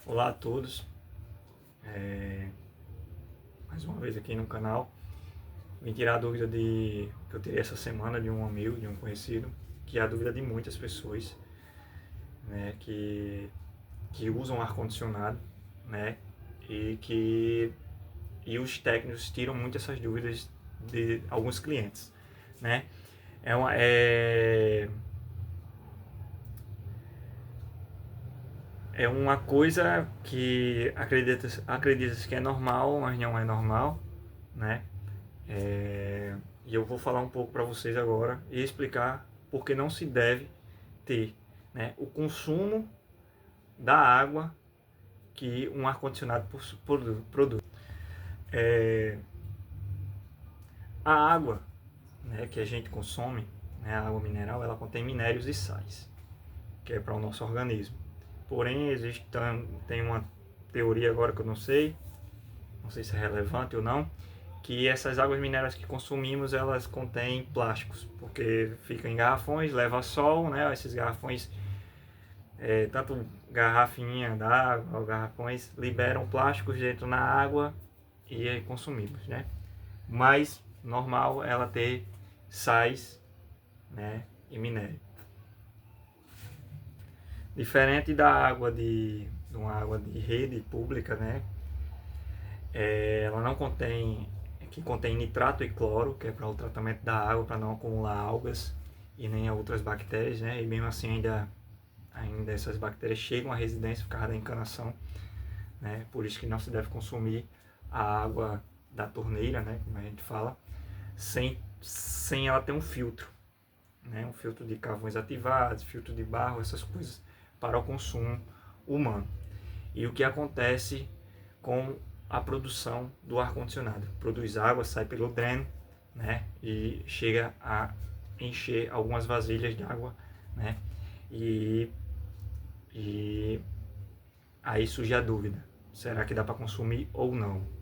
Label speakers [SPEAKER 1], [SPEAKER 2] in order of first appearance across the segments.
[SPEAKER 1] Olá a todos, mais uma vez aqui no canal. Vim tirar a dúvida que eu tirei essa semana de um amigo, de um conhecido, que é a dúvida de muitas pessoas, né, que usam ar-condicionado, né, e os técnicos tiram muito essas dúvidas de alguns clientes, né. É uma, é, é uma coisa que acredita que é normal, mas não é normal, né? E eu vou falar um pouco para vocês agora e explicar por que não se deve ter, né, o consumo da água que um ar-condicionado produz. A água, né, que a gente consome, né, a água mineral, ela contém minérios e sais, que é para o nosso organismo. Porém, tem uma teoria agora que eu não sei se é relevante ou não, que essas águas minerais que consumimos, elas contêm plásticos, porque ficam em garrafões, leva sol, né? Esses garrafões, tanto garrafinha d'água ou garrafões, liberam plásticos dentro na água e é consumimos, né? Mas normal ela ter sais, né, e minério. Diferente da água de uma água de rede pública, né? Ela não contém, que contém nitrato e cloro, que é para o tratamento da água, para não acumular algas e nem outras bactérias, né? E mesmo assim ainda essas bactérias chegam à residência por causa da encanação, né? Por isso que não se deve consumir a água da torneira, né? Como a gente fala, sem ela ter um filtro, né? Um filtro de carvões ativados, filtro de barro, essas coisas para o consumo humano. E o que acontece com a produção do ar-condicionado? Produz água, sai pelo dreno, né? E chega a encher algumas vasilhas de água, né? E, e aí surge a dúvida: será que dá para consumir ou não?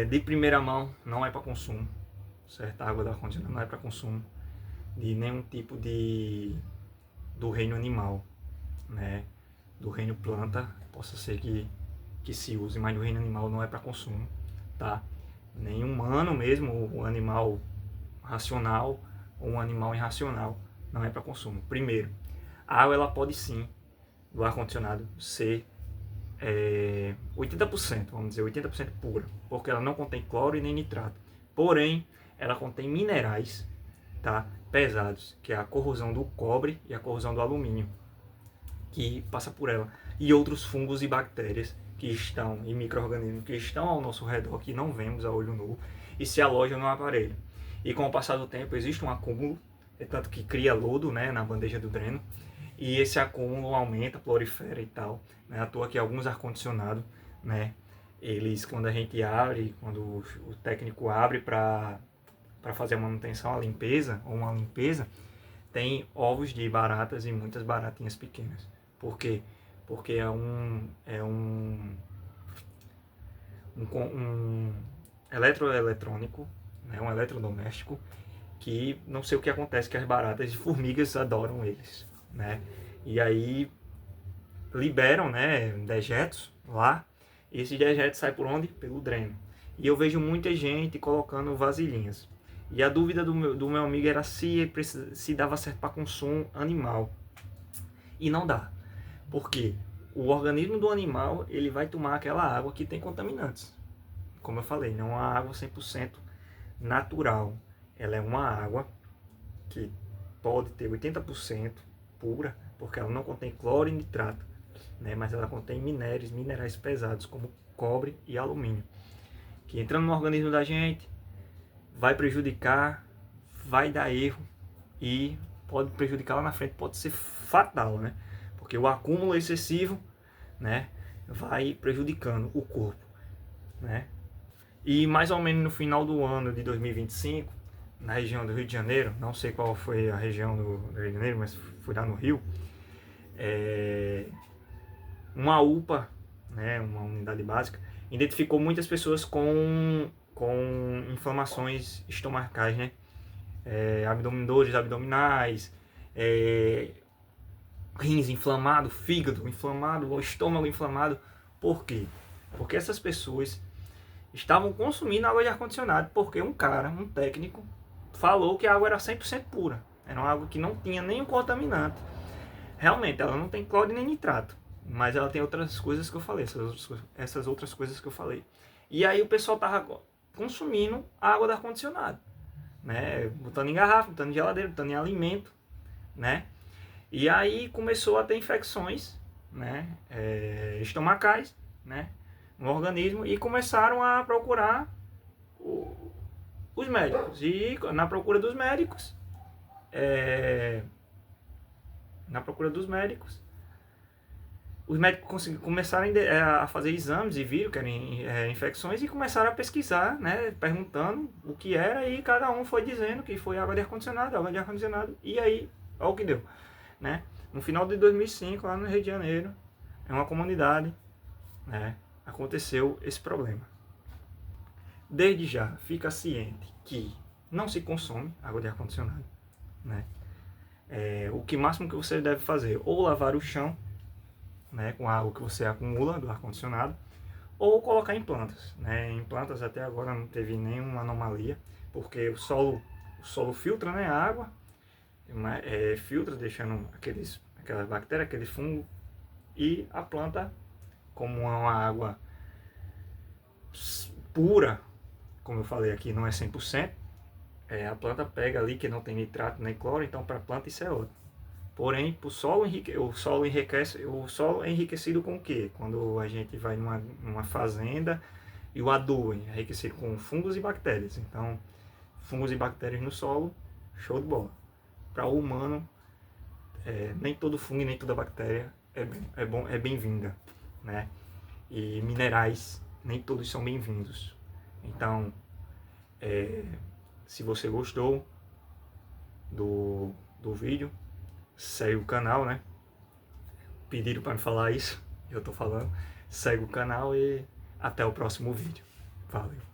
[SPEAKER 1] De primeira mão, não é para consumo, certo? A água do ar-condicionado não é para consumo de nenhum tipo do reino animal, né? Do reino planta, possa ser que se use, mas do reino animal não é para consumo, tá? Nem humano mesmo, o animal racional ou um animal irracional não é para consumo. Primeiro, a água ela pode sim, do ar-condicionado, ser 80%, vamos dizer, 80% pura, porque ela não contém cloro e nem nitrato. Porém, ela contém minerais, tá, pesados, que é a corrosão do cobre e a corrosão do alumínio, que passa por ela, e outros fungos e bactérias que estão, e micro-organismos que estão ao nosso redor, que não vemos a olho nu, e se alojam no aparelho. E com o passar do tempo existe um acúmulo, é tanto que cria lodo, né, na bandeja do dreno, e esse acúmulo aumenta, prolifera e tal, né, à toa que alguns ar-condicionados, né, eles, quando a gente abre, quando o técnico abre para fazer a manutenção, a limpeza, ou uma limpeza, tem ovos de baratas e muitas baratinhas pequenas. Por quê? Porque um eletroeletrônico, né, um eletrodoméstico, que não sei o que acontece, que as baratas e formigas adoram eles, né? E aí liberam, né, dejetos lá, e esses dejetos saem por onde? Pelo dreno. E eu vejo muita gente colocando vasilhinhas. E a dúvida do meu amigo era se dava certo para consumo animal. E não dá. Por quê? O organismo do animal ele vai tomar aquela água que tem contaminantes. Como eu falei, não é uma água 100% natural. Ela é uma água que pode ter 80% pura, porque ela não contém cloro e nitrato, né? Mas ela contém minerais pesados, como cobre e alumínio, que entrando no organismo da gente, vai prejudicar, vai dar erro e pode prejudicar lá na frente, pode ser fatal, né? Porque o acúmulo excessivo, né, vai prejudicando o corpo, né? E mais ou menos no final do ano de 2025, na região do Rio de Janeiro, não sei qual foi a região do Rio de Janeiro, mas foi lá no Rio, uma UPA, né, uma unidade básica, identificou muitas pessoas com inflamações estomacais, né? Dores abdominais, rins inflamado, fígado inflamado, o estômago inflamado. Por quê? Porque essas pessoas estavam consumindo água de ar-condicionado porque um cara, um técnico, falou que a água era 100% pura. Era uma água que não tinha nenhum contaminante. Realmente, ela não tem cloro nem nitrato, mas ela tem outras coisas que eu falei, essas outras coisas que eu falei. E aí o pessoal tava consumindo a água do ar-condicionado, né? Botando em garrafa, botando em geladeira, botando em alimento, né? E aí começou a ter infecções, né? Estomacais, né? No organismo, e começaram a procurar os médicos. E na procura dos médicos, os médicos começaram a fazer exames e viram que eram infecções e começaram a pesquisar, né, perguntando o que era, e cada um foi dizendo que foi água de ar-condicionado, e aí, olha o que deu, né? No final de 2005, lá no Rio de Janeiro, em uma comunidade, né, aconteceu esse problema. Desde já, fica ciente que não se consome água de ar-condicionado, né? O que máximo que você deve fazer, ou lavar o chão, né, com a água que você acumula do ar-condicionado, ou colocar em plantas, né? Em plantas até agora não teve nenhuma anomalia, porque o solo filtra, né, a água, filtra deixando aquelas bactérias, aquele fungo, e a planta, como é uma água pura, como eu falei aqui, não é 100%, a planta pega ali que não tem nitrato nem cloro, então para a planta isso é ótimo. Porém, o solo é enriquecido com o quê? Quando a gente vai numa fazenda e o adubo é enriquecido com fungos e bactérias. Então, fungos e bactérias no solo, show de bola. Para o humano, nem todo fungo e nem toda bactéria é bem-vinda, né? E minerais, nem todos são bem-vindos. Então, se você gostou do vídeo, segue o canal, né? Pediram para me falar isso, eu tô falando. Segue o canal e até o próximo vídeo. Valeu!